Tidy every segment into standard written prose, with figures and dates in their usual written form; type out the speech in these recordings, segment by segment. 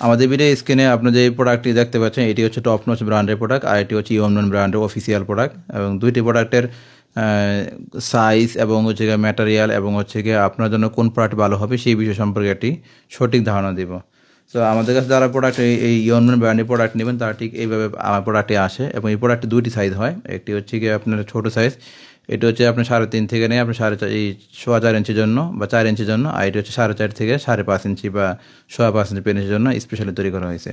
আমাদের ভিডিও স্ক্রিনে আপনারা যে প্রোডাক্টটি দেখতে পাচ্ছেন এটি হচ্ছে টপ নচ ব্র্যান্ডের প্রোডাক্ট আর এটি হচ্ছে ইউএমএন ব্র্যান্ডের অফিসিয়াল প্রোডাক্ট এবং দুইটি প্রোডাক্টের সাইজ এবং হচ্ছে গিয়ে ম্যাটেরিয়াল এবং হচ্ছে গিয়ে আপনার জন্য কোন প্রোডাক্ট ভালো হবে সেই বিষয় সম্পর্কে একটি সঠিক ধারণা দিব। তো আমাদের কাছে যারা প্রোডাক্ট এই ইউএমএন ব্র্যান্ডের প্রোডাক্ট নেবেন তারা ঠিক এইভাবে আমার প্রোডাক্টে আসে এবং এই প্রোডাক্টে দুইটি সাইজ হয়। একটি হচ্ছে গিয়ে আপনার ছোটো সাইজ, এটা হচ্ছে আপনার 3.5 থেকে নিয়ে আপনার 4.5 এই 4.5 ইঞ্চির জন্য বা 4 ইঞ্চির জন্য, আর এটা হচ্ছে 4.5 থেকে 5.5 ইঞ্চি বা 5.5 ইঞ্চি পেনের জন্য স্পেশালি তৈরি করা হয়েছে।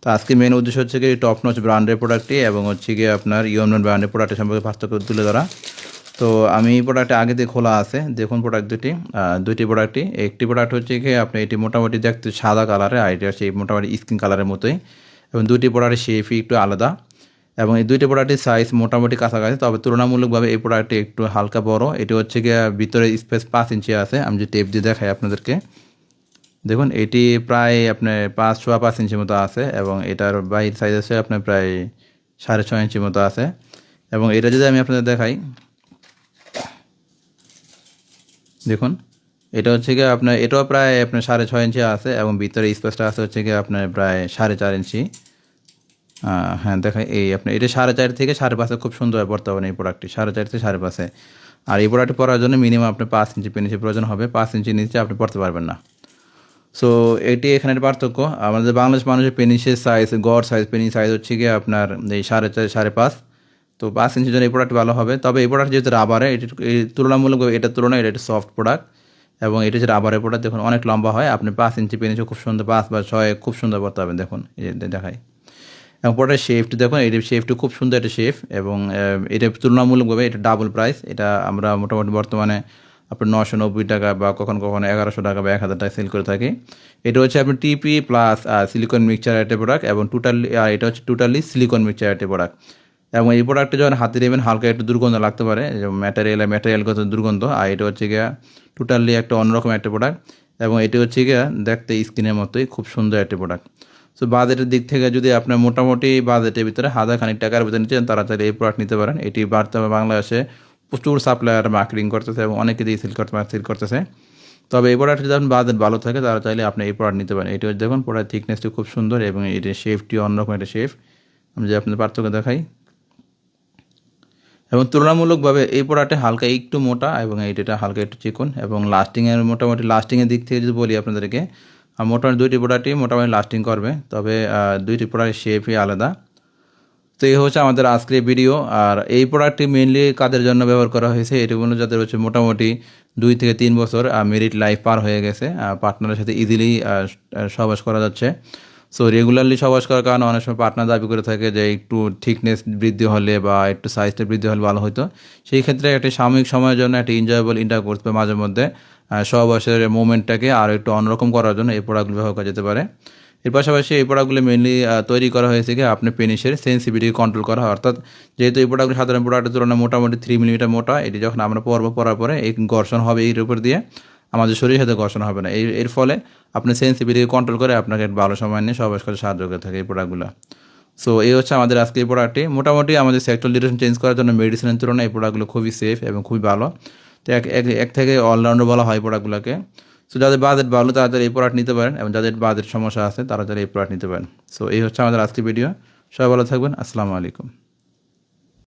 তো আজকে মেন উদ্দেশ্য হচ্ছে কি টপ নচ ব্র্যান্ডের প্রোডাক্টটি এবং হচ্ছে গিয়ে আপনার ইউএমএন ব্র্যান্ডের প্রোডাক্টের সম্পর্কে পার্থক্য তুলে ধরা। তো আমি এই প্রোডাক্টে আগে দিয়ে খোলা আছে, দেখুন প্রোডাক্ট দুইটি প্রোডাক্টই। একটি প্রোডাক্ট হচ্ছে কি আপনি এটি মোটামুটি দেখতে সাদা কালারের, আর এটি হচ্ছে মোটামুটি স্কিন কালারের মতোই এবং দুইটি প্রোডাক্টের শেপই একটু আলাদা এবং এই দুইটি প্রোডাক্টের সাইজ মোটামুটি কাছাকাছি, তবে তুলনামূলকভাবে এই প্রোডাক্টটি একটু হালকা বড়। এটি হচ্ছে গিয়ে ভিতরে স্পেস 5 ইঞ্চি আছে। আমি যে টেপ দিয়ে দেখাই আপনাদেরকে, দেখুন এটি প্রায় আপনার 5.5 ইঞ্চির মতো আছে এবং এটার বাইরের সাইজ আছে আপনার প্রায় 6.5 ইঞ্চির মতো আছে। এবং এটা যদি আমি আপনাদের দেখাই, দেখুন এটা হচ্ছে গিয়ে আপনার এটাও প্রায় আপনার 6.5 ইঞ্চি আছে এবং ভিতরে স্পেসটা আছে হচ্ছে গিয়ে আপনার প্রায় 4.5 ইঞ্চি। হ্যাঁ দেখাই, এই আপনার এটা 4.5 থেকে 5.5 খুব সুন্দর হয় বর্তমানে এই প্রোডাক্টটি, 4.5 থেকে 5.5। আর এই প্রোডাক্টটি পরার জন্য মিনিমাম আপনার 5 ইঞ্চি পেনিসের প্রয়োজন হবে, 5 ইঞ্চি নিচে আপনি পড়তে পারবেন না। সো এটি এখানের পার্থক্য। আমাদের বাংলাদেশ মানুষের পেনিসের সাইজ, গড় সাইজ পেনিস সাইজ হচ্ছে গিয়ে আপনার এই 4.5 5.5। তো 5 ইঞ্চির জন্য এই প্রোডাক্ট ভালো হবে। তবে এই প্রোডাক্ট যেহেতু রাবারে, এটি তুলনামূলকভাবে এটার তুলনায় এটা একটু সফট প্রোডাক্ট এবং এটা হচ্ছে রাবারের প্রোডাক্ট। দেখুন অনেক লম্বা হয়, আপনি 5 ইঞ্চি পেনিসে খুব সুন্দর 5 বা 6 খুব সুন্দর পড়তে হবে। দেখুন এই যে দেখাই এবং প্রোডাক্টের শেফটি দেখুন, এটির শেফটি খুব সুন্দর একটা শেফ এবং এটা তুলনামূলকভাবে এটা ডাবল প্রাইস। এটা আমরা মোটামুটি বর্তমানে আপনার 990 টাকা বা কখনো 1100 টাকা বা 1000 টাকা সেল করে থাকি। এটা হচ্ছে আপনার টিপি প্লাস সিলিকন মিক্সচার একটা প্রোডাক্ট এবং এটা হচ্ছে টোটালি সিলিকন মিক্সচার একটা প্রোডাক্ট। এবং এই প্রোডাক্টটা যখন হাতে নেবেন হালকা একটু দুর্গন্ধ লাগতে পারে, ম্যাটেরিয়ালগত দুর্গন্ধ। আর এটা হচ্ছে গিয়া টোটালি একটা অন্যরকম একটা প্রোডাক্ট এবং এটি হচ্ছে গিয়া দেখতে স্কিনের মতোই খুব সুন্দর একটা প্রোডাক্ট। সো বাজেটের দিক থেকে যদি আপনার মোটামুটি বাজেটের ভিতরে 1000 টাকার ভিতরে নিচ্ছেন তারা চাইলে এই প্রোডাক্ট নিতে পারেন। এটি বাংলাদেশে প্রচুর সাপ্লায়ার মার্কেটিং করতেছে এবং অনেকে দিয়ে সেল করতেছে। তবে এই প্রোডাক্ট যদি আপনার বাজেট ভালো থাকে তারা চাইলে আপনি এই প্রোডাক্ট নিতে পারেন। এটি হচ্ছে দেখুন প্রোডাক্ট থিকনেসটি খুব সুন্দর এবং এটির শেফটি অন্যরকম একটা শেফ। আমি যে আপনাদের পার্থক্য দেখাই এবং তুলনামূলকভাবে এই প্রোডাক্টে হালকা একটু মোটা এবং এইটা হালকা একটু চিকন এবং মোটামুটি লাস্টিংয়ের দিক থেকে যদি বলি আপনাদেরকে, মোটামুটি দুইটি প্রোডাক্টই মোটামুটি লাস্টিং করবে, তবে দুইটি প্রোডাক্টের শেপই আলাদা। তো এই হচ্ছে আমাদের আজকের ভিডিও। আর এই প্রোডাক্টটি মেনলি কাদের জন্য ব্যবহার করা হয়েছে, এটি হলো যাদের হচ্ছে মোটামুটি 2 থেকে 3 বছর মেরিড লাইফ পার হয়ে গেছে, পার্টনারের সাথে ইজিলি সহবাস করা যাচ্ছে। সো রেগুলারলি সহবাস করার কারণে অনেক সময় পার্টনার দাবি করে থাকে যে একটু থিকনেস বৃদ্ধি হলে বা একটু সাইজটা বৃদ্ধি হলে ভালো হতো। সেই ক্ষেত্রে একটি সাময়িক সময়ের জন্য একটি এনজয়েবল ইন্টারকোর্স বা মাঝে মধ্যে সহবাসের মুভমেন্টটাকে আরও একটু অন্যরকম করার জন্য এই প্রোডাক্টগুলো ব্যবহার করা যেতে পারে। এর পাশাপাশি এই প্রোডাক্টগুলো মেনলি তৈরি করা হয়েছে কি আপনার পেনিসের সেন্সিটিভিটি কন্ট্রোল করা হয়। অর্থাৎ যেহেতু এই প্রোডাক্টগুলো সাধারণ প্রোডাক্টের তুলনায় মোটামুটি 3 মিলিমিটার মোটা, এটি যখন আমরা পরার পরে এই ঘর্ষণ হবে এর উপর দিয়ে, আমাদের শরীরের সাথে ঘর্ষণ হবে না। এর ফলে আপনার সেন্সিটিভিটি কন্ট্রোল করে আপনাকে ভালো সময় নিয়ে সহবাস করতে সাহায্য করে থাকে এই প্রোডাক্টগুলো। সো এই হচ্ছে আমাদের আজকে এই প্রোডাক্টটি। মোটামুটি আমাদের সেক্সুয়াল ডিউরেশন চেঞ্জ করার জন্য মেডিসিনের তুলনায় এই প্রোডাক্টগুলো খুবই সেফ এবং খুবই ভালো। তো এক থেকে অলরাউন্ডার বলা হয় প্রোডাক্টগুলোকে। সো যাদের বাজেট ভালো তাদের এই প্রোডাক্ট নিতে পারেন এবং যাদের বাজেট সমস্যা আছে তারা এই প্রোডাক্ট নিতে পারেন। সো এই হচ্ছে আমাদের আজকের ভিডিও। সবাই ভালো থাকবেন। আসসালামু আলাইকুম।